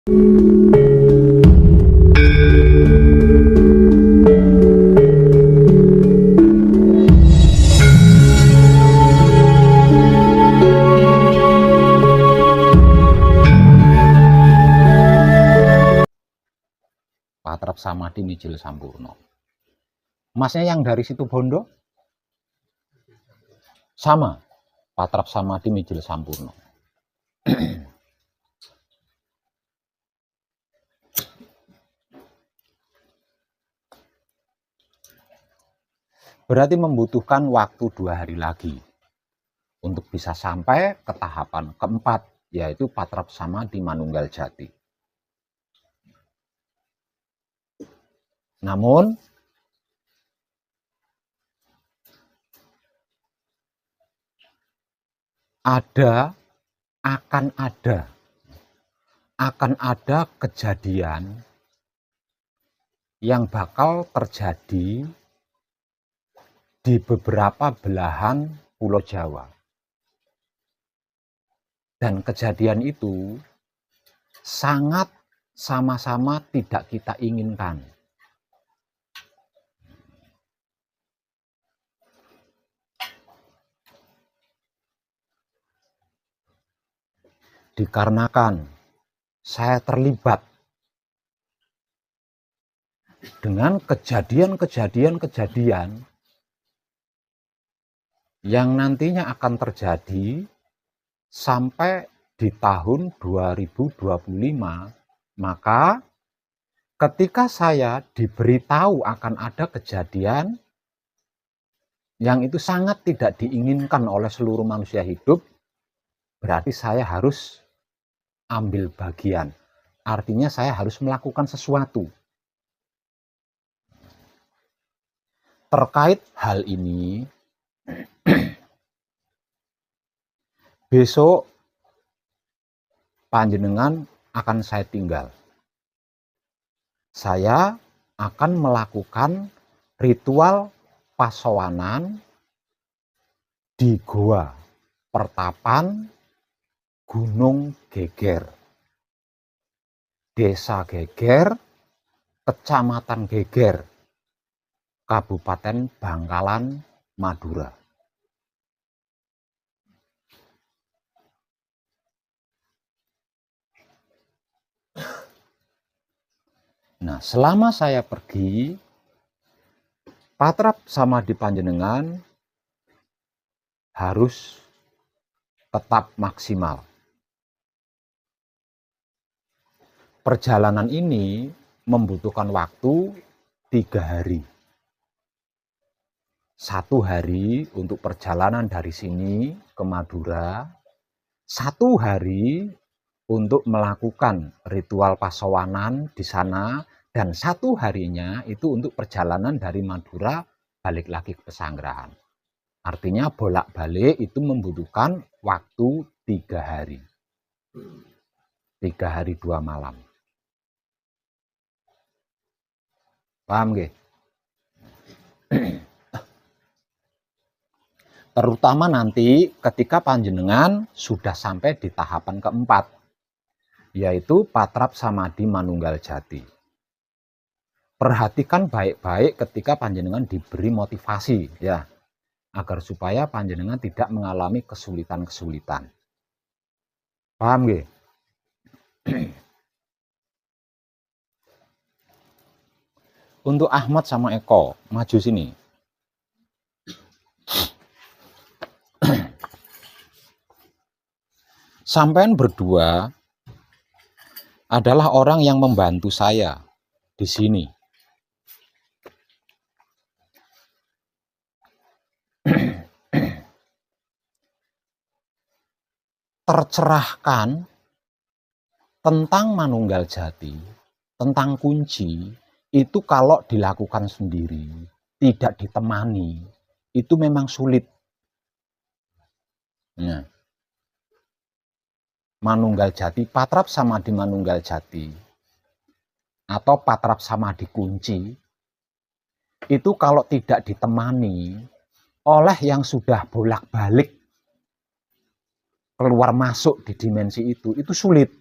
Patrap Samadhi Mijil Sampurno. Masnya yang dari situ Bondo? Sama. Patrap Samadhi Mijil Sampurno. Berarti membutuhkan waktu 2 hari lagi untuk bisa sampai ke tahapan keempat, yaitu Patrap Samadhi Manunggal Jati. Namun akan ada kejadian yang bakal terjadi di beberapa belahan Pulau Jawa. Dan kejadian itu sangat sama-sama tidak kita inginkan. Dikarenakan saya terlibat dengan kejadian-kejadian yang nantinya akan terjadi sampai di tahun 2025, maka ketika saya diberitahu akan ada kejadian yang itu sangat tidak diinginkan oleh seluruh manusia hidup, berarti saya harus ambil bagian. Artinya saya harus melakukan sesuatu. Terkait hal ini, besok panjenengan akan saya tinggal. Saya akan melakukan ritual pasowanan di Goa Pertapan Gunung Geger, Desa Geger, Kecamatan Geger, Kabupaten Bangkalan, Madura. Nah, selama saya pergi, Patrap Samadhi panjenengan harus tetap maksimal. Perjalanan ini membutuhkan waktu 3 hari. 1 hari untuk perjalanan dari sini ke Madura, 1 hari untuk melakukan ritual pasowanan di sana, dan 1 harinya itu untuk perjalanan dari Madura balik lagi ke Pesanggerahan. Artinya bolak-balik itu membutuhkan waktu 3 hari. 3 hari 2 malam. Paham nggih? Terutama nanti ketika panjenengan sudah sampai di tahapan keempat, yaitu Patrap Samadhi Manunggal Jati. Perhatikan baik-baik ketika panjenengan diberi motivasi, ya, agar supaya panjenengan tidak mengalami kesulitan-kesulitan. Paham nggih? Untuk Ahmad sama Eko, maju sini. Sampean berdua adalah orang yang membantu saya di sini. Tercerahkan tentang Manunggal Jati, tentang kunci, itu kalau dilakukan sendiri, tidak ditemani, itu memang sulit. Nah, Manunggal Jati, Patrap Samadhi Manunggal Jati, atau Patrap Samadhi kunci, itu kalau tidak ditemani oleh yang sudah bolak-balik keluar masuk di dimensi itu sulit.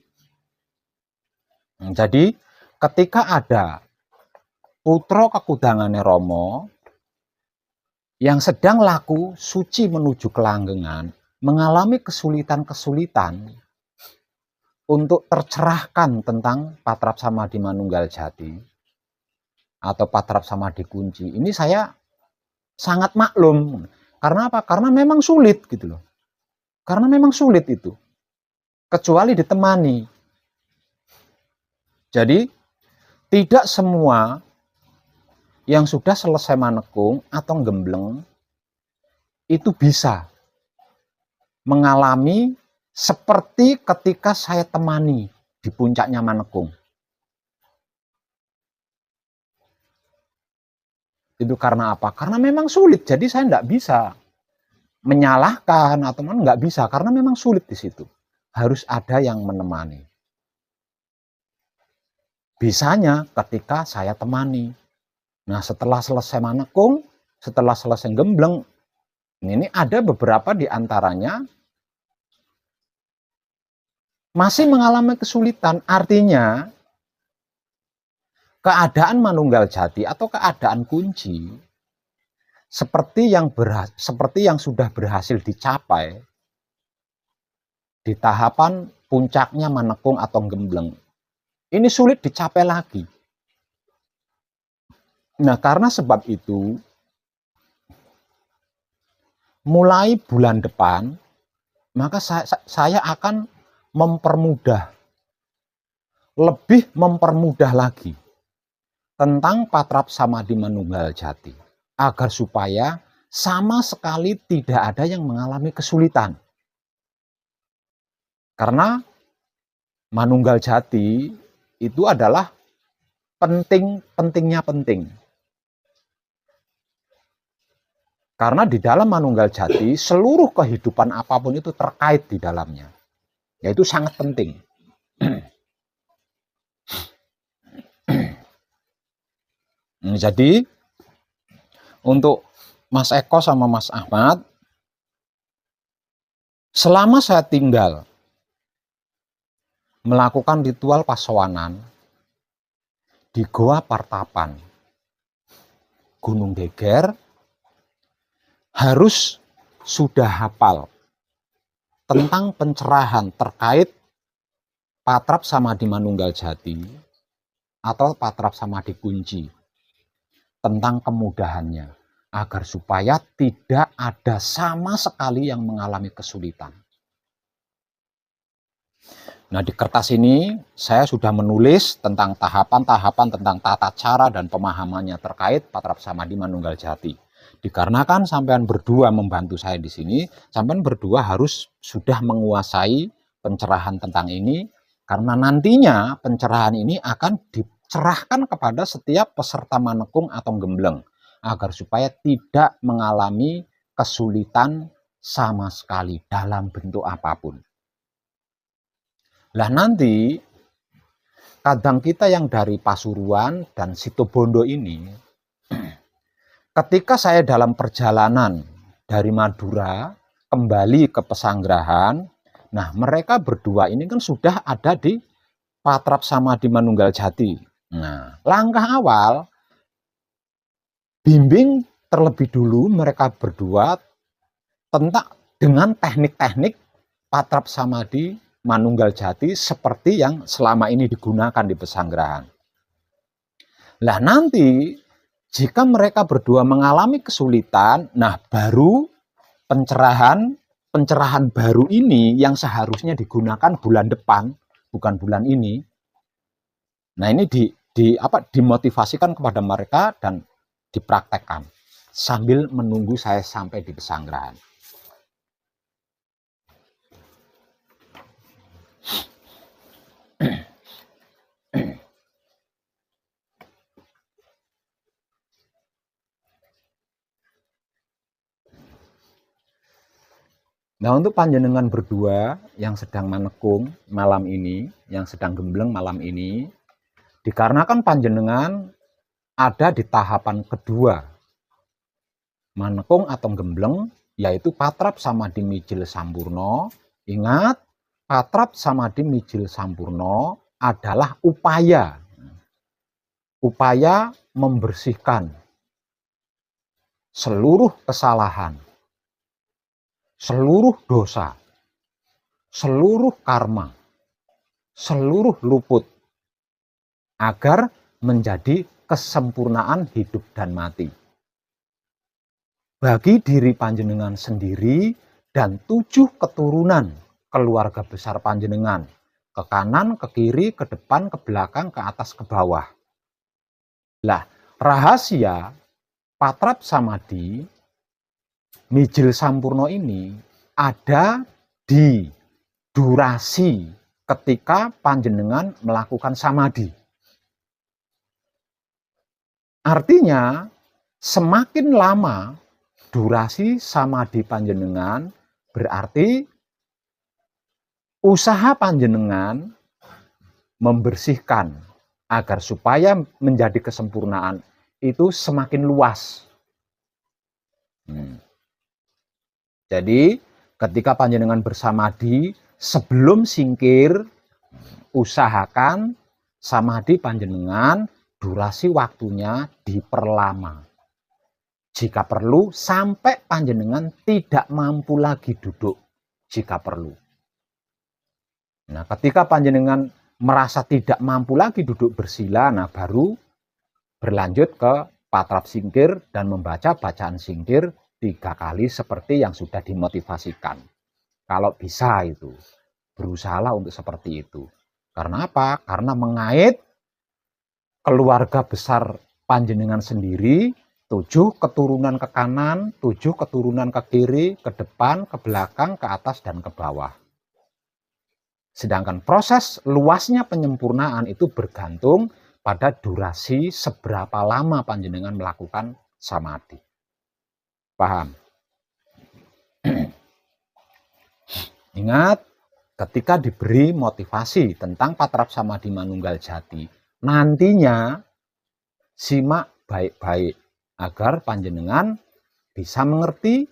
Jadi ketika ada putra kekudangane Rama yang sedang laku suci menuju kelanggengan, mengalami kesulitan-kesulitan untuk tercerahkan tentang patrap samadhi manunggal jati atau patrap samadhi kunci, ini saya sangat maklum. Karena apa? Karena memang sulit gitu loh. Karena memang sulit itu. Kecuali ditemani. Jadi tidak semua yang sudah selesai manekung atau gembleng itu bisa mengalami seperti ketika saya temani di puncaknya manekung. Itu karena apa? Karena memang sulit. Jadi saya tidak bisa menyalahkan atau nggak bisa, karena memang sulit di situ. Harus ada yang menemani. Bisanya ketika saya temani. Nah, setelah selesai manekung, setelah selesai gembleng, ini ada beberapa di antaranya masih mengalami kesulitan. Artinya, keadaan manunggal jati atau keadaan kunci seperti yang sudah berhasil dicapai di tahapan puncaknya manekung atau gembleng, ini sulit dicapai lagi. Nah, karena sebab itu, mulai bulan depan, maka saya akan lebih mempermudah lagi tentang patrap samadhi manunggal jati, agar supaya sama sekali tidak ada yang mengalami kesulitan. Karena manunggal jati itu adalah pentingnya penting. Karena di dalam manunggal jati, seluruh kehidupan apapun itu terkait di dalamnya. Yaitu sangat penting. Jadi, untuk Mas Eko sama Mas Ahmad, selama saya tinggal melakukan ritual pasowanan di Goa Partapan, Gunung Deger, harus sudah hafal tentang pencerahan terkait patrap samadhi manunggal jati atau patrap samadhi kunci, tentang kemudahannya, agar supaya tidak ada sama sekali yang mengalami kesulitan. Nah, di kertas ini saya sudah menulis tentang tahapan-tahapan, tentang tata cara dan pemahamannya terkait patrap samadhi manunggal jati. Dikarenakan sampean berdua membantu saya di sini, sampean berdua harus sudah menguasai pencerahan tentang ini, karena nantinya pencerahan ini akan dicerahkan kepada setiap peserta manekung atau gembleng, agar supaya tidak mengalami kesulitan sama sekali dalam bentuk apapun. Lah nanti kadang kita yang dari Pasuruan dan Situbondo ini, ketika saya dalam perjalanan dari Madura kembali ke Pesanggerahan, nah mereka berdua ini kan sudah ada di patrap samadhi manunggal jati. Nah, langkah awal bimbing terlebih dulu mereka berdua tentang dengan teknik-teknik patrap samadhi manunggal jati seperti yang selama ini digunakan di Pesanggerahan. Lah nanti jika mereka berdua mengalami kesulitan, nah baru pencerahan baru ini yang seharusnya digunakan bulan depan, bukan bulan ini. Nah, ini dimotivasikan kepada mereka dan dipraktekkan sambil menunggu saya sampai di Pesanggerahan. Nah, untuk panjenengan berdua yang sedang manekung malam ini, yang sedang gembleng malam ini, dikarenakan panjenengan ada di tahapan kedua manekung atau gembleng, yaitu patrap samadhi mijil sampurna. Ingat, patrap samadhi mijil sampurna adalah upaya membersihkan seluruh kesalahan, seluruh dosa, seluruh karma, seluruh luput, agar menjadi kesempurnaan hidup dan mati. Bagi diri panjenengan sendiri dan 7 keturunan keluarga besar panjenengan, ke kanan, ke kiri, ke depan, ke belakang, ke atas, ke bawah. Lah, rahasia Patrap Samadhi Mijil Sampurno ini ada di durasi ketika panjenengan melakukan samadhi. Artinya, semakin lama durasi samadhi panjenengan, berarti usaha panjenengan membersihkan agar supaya menjadi kesempurnaan itu semakin luas. Jadi ketika panjenengan bersamadhi, sebelum singkir, usahakan samadhi panjenengan durasi waktunya diperlama. Jika perlu sampai panjenengan tidak mampu lagi duduk jika perlu. Nah, ketika panjenengan merasa tidak mampu lagi duduk bersila, nah baru berlanjut ke patrap singkir dan membaca bacaan singkir 3 kali seperti yang sudah dimotivasikan. Kalau bisa itu, berusahalah untuk seperti itu. Karena apa? Karena mengait keluarga besar panjenengan sendiri, 7 keturunan ke kanan, 7 keturunan ke kiri, ke depan, ke belakang, ke atas, dan ke bawah. Sedangkan proses luasnya penyempurnaan itu bergantung pada durasi seberapa lama panjenengan melakukan samadhi. Paham? Ingat, ketika diberi motivasi tentang patrap samadhi manunggal jati, nantinya simak baik-baik agar panjenengan bisa mengerti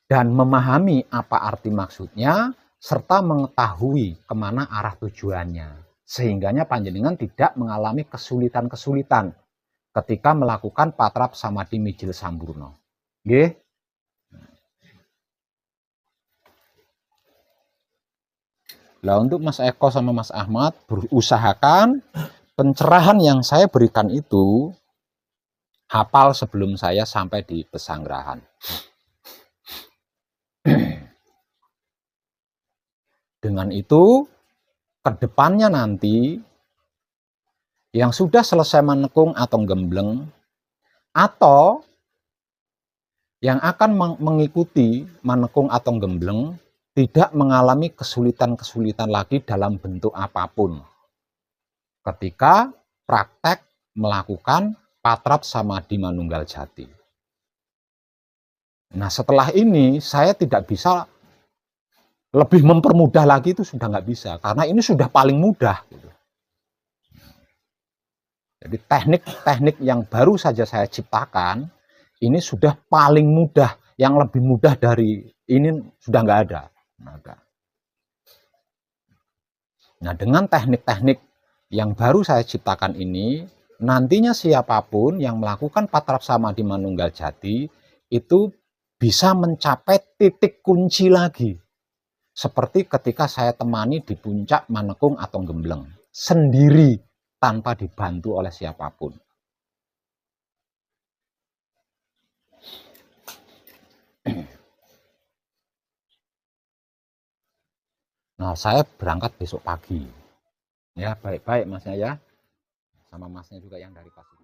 dan memahami apa arti maksudnya serta mengetahui kemana arah tujuannya. Sehingganya panjenengan tidak mengalami kesulitan-kesulitan ketika melakukan patrap samadhi mijil sampurna. Nggih. Lah untuk Mas Eko sama Mas Ahmad, berusahakan pencerahan yang saya berikan itu hafal sebelum saya sampai di pesanggerahan. Dengan itu, kedepannya nanti yang sudah selesai menekung atau gembleng, atau yang akan mengikuti menekung atau gembleng, tidak mengalami kesulitan-kesulitan lagi dalam bentuk apapun ketika praktek melakukan patrap samadhi manunggal jati. Nah, setelah ini saya tidak bisa lebih mempermudah lagi, itu sudah nggak bisa, karena ini sudah paling mudah. Jadi teknik-teknik yang baru saja saya ciptakan, ini sudah paling mudah, yang lebih mudah dari ini sudah nggak ada. Nah, dengan teknik-teknik yang baru saya ciptakan ini, nantinya siapapun yang melakukan patrap samadhi manunggal jati, itu bisa mencapai titik kunci lagi. Seperti ketika saya temani di puncak manekung atau gembleng, sendiri, tanpa dibantu oleh siapapun. Nah, saya berangkat besok pagi. Ya, baik-baik Masnya ya. Sama Masnya juga yang dari Pacific.